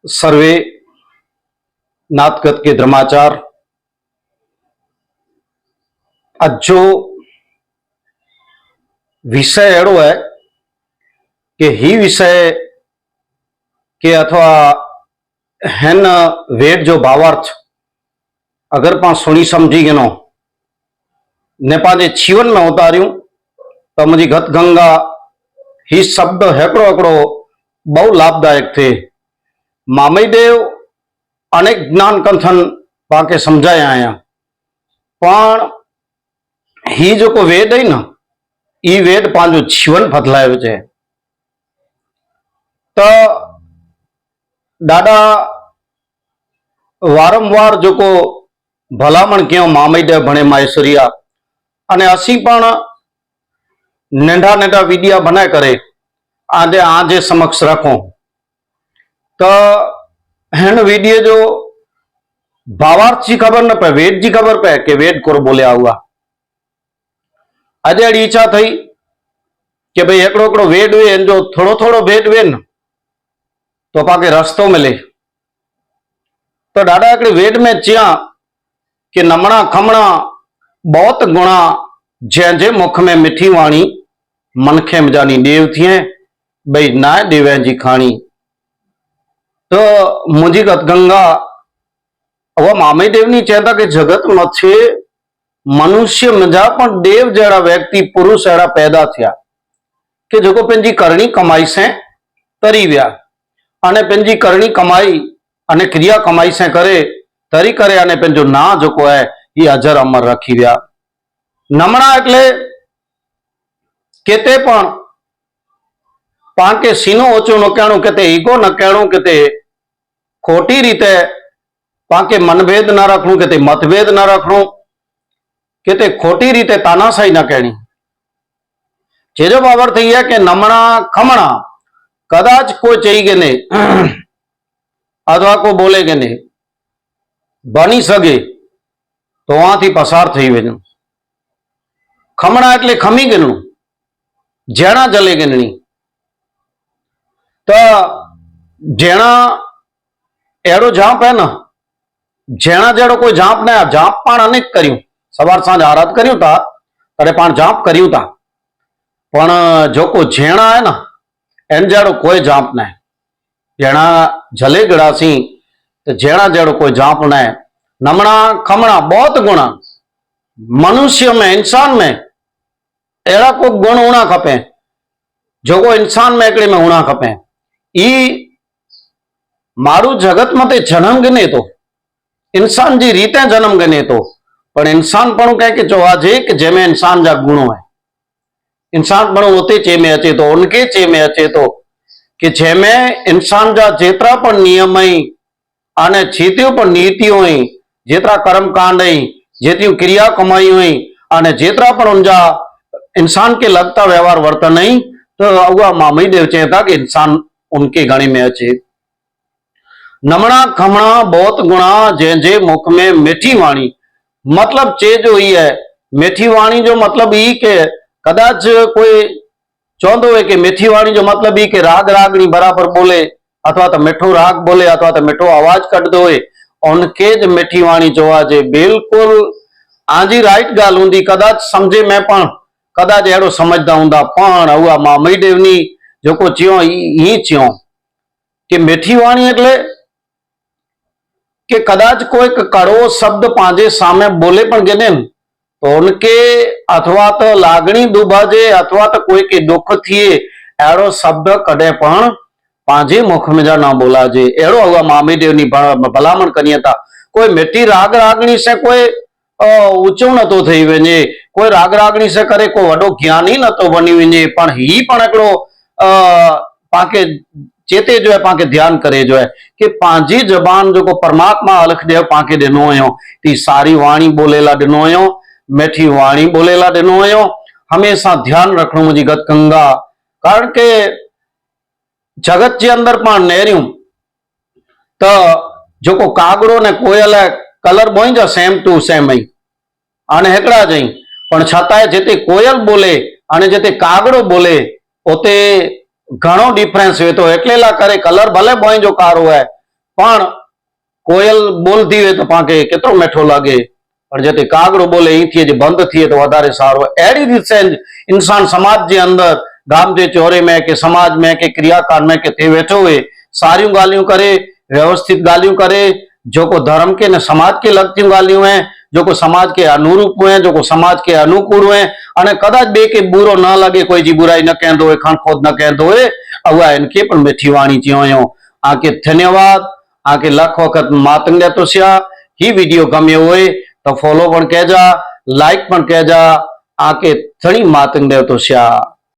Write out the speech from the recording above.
सर्वे नाथगत के धर्माचार अजो विषय एड़ो है कि ही विषय के अथवा हेन वेद जो भावार्थ अगर पा सुनी समझी गनो ने पाजे जीवन में उतार्यूं तो मुझी गत गंगा ही शब्द हेकड़ो हेकड़ो बहु लाभदायक थे। मामईदेव अनेक ज्ञान कंथन पाके समझाया आया पण ही जो को वेद है ना ई वेद पांचो जीवन बदलायो छे। तो दादा वारंवार जो को भलामण क्यों मामईदेव भणे माहेश्वरिया अने असी पण नेंढा नेंढा वीडिया बनाए करे आजे आजे समक्ष रखो तो हेन वीडियो जो भावार्थ की खबर न पे वेद की खबर पे कि वेद कोर बोलिया हुआ आज अड़ी इच्छा थी कि भाई एकड़ो एकड़ो वेद वे जो थोड़ो थोड़ो वेद वे न तो पाके रस्तो मिले। तो दादा एकड़े वेद में चिया कि नमणा खमणा बहुत गुणा जे जे मुख में मिठी वाणी मनखे मजानी देव थिए भाई ना देवे जी खाणी। तो मुझी गत गंगा अब मामे देवनी चेता कि जगत मथे मनुष्य मजा पण देव जड़ा व्यक्ति पुरुष एड़ा पैदा थिया कि जो पेंजी करनी कमाई से तरी व्या अने पेंजी करनी कमाई अने क्रिया कमाई से करे तरी करे अने पेंजो ना जो को है ये अजर अमर रखी व्या। नमणा एटले केते पण पाके सीनो ओचो न कहणु केते ईगो न कहणु केते खोटी रीते पाके मनभेद न रखणु केते मतभेद न रखणु केते खोटी रीते तानाशाही न कहनी। जेजो बाबर थी है कि नमणा खमणा कदाच कोई चाहिए ने अथवा को बोले के ने बनी सके तो वहां थी पसार थी वजू। खमणा एटले खमी गणु जेणा जले गणनी। तो जेणा एड़ो जाप है ना जेणा जेड़ो कोई जाप ने जाप पण अनेक कर्યું सवार सांज आराध कर्યું था अरे पण जाप कर्યું था पण जो को जेणा है ना एन जेड़ो कोई जाप ने जेणा जले गड़ासी तो जेणा जेड़ो कोई जाप ने। नमणा खमणा बहुत गुणा मनुष्य में इंसान में एड़ा को गुण होना खपे जो को इंसान में एकड़े में होना खपे। ई मारू जगत मते जन्म गने तो इंसान जी रीते जन्म गने तो पण इंसान पण कहे कि जो आज एक जेमे इंसान जा गुणों है इंसान पण होते चे में अचे तो उनके चे में अचे तो कि जेमे इंसान जा जेतरा पण नियम है आने जेतियों पण नीतियों है जेतरा कर्म कांड है जेतियों क्रिया कमाई हुई आने जेतरा पण उनजा इंसान के लगता व्यवहार वर्तन नहीं तो अगुआ मामई देव चेता कि इंसान उनके गणी में अचे। नमणा खमणा बहुत गुणा जे जे मुख में मीठी वाणी मतलब चे जो ही है मीठी वाणी जो मतलब ई के कदाच कोई चौंदो है कि मीठी वाणी जो मतलब ई के राग रागनी बराबर बोले अथवा तो मिठो राग बोले अथवा तो मिठो आवाज कट दो उनके ज मीठी वाणी जोवा जे बिल्कुल आजी राइट गाल हुंदी कदाच समझे में पण कदाच एड़ो समझदा हुंदा पण हुआ मामई देवनी जो को चियो ई चियो कि मीठी वाणी एटले कि कदाच कोई कड़ो शब्द पांजे सामे बोले पण गने तो उनके अथवा तो लागणी दुभाजे अथवा तो कोई के दुख थिए एड़ो शब्द कदे पण पांजे मुख में जा ना बोलाजे एड़ो हुआ मामी देवनी भलामण करिए था। कोई मिट्टी राग रागणी से कोई ऊंचो न तो थई वने कोई राग रागणी से करे कोई वडो ज्ञानी न तो बनी वने पण ही पण एकड़ो पाके चेते जो है पाके ध्यान करे जो है कि पांजी जबान जो को परमात्मा अलख देव पाके दिनो हो ती सारी वाणी बोलेला दिनो हो मीठी वाणी बोलेला दिनो हो हमेशा ध्यान रखणो मुझी गत गंगा कारण के जगत के अंदर पण नेरियो तो जो को कागड़ो ने कोयल कलर बोई जा सेम टू सेम ही आने हेकड़ा जई पण छताय जेते कोयल बोले आने जेते कागड़ो बोले ओते घणो डिफरेंस है तो एकलेला करे कलर भले बोई जो कारो है પણ કોયલ બોલતી હોય તો પાંકે કેટલો મીઠો લાગે, પણ જે કાગડો બોલે અહીંથી જે બંધ થઈએ તો વધારે સારું. એડી રીતે જ इंसान समाज जे अंदर गाम जे चौरे में के समाज में के क्रियाकार में के थे वेठो हुए सारियूं गालियूं करे, व्यवस्थित गालियूं करे, जो को धर्म के न समाज के लगती गालियूं हैं, जो को समाज के अनुरूप हुए, जो को समाज के अनुकूल हुए, अने कदाच बे के बुरो न लगे, कोई जी बुराई न कहंदो होय, खणखोद न कहंदो होय, अवा इनके पण मीठी वाणी चयो. आके धन्यवाद. आके लख वखत मातंग देतो छा. ही वीडियो गम्यो होय तो फॉलो पण कहजा, लाइक पण कहजा. आके थणी मातंग देतो छा.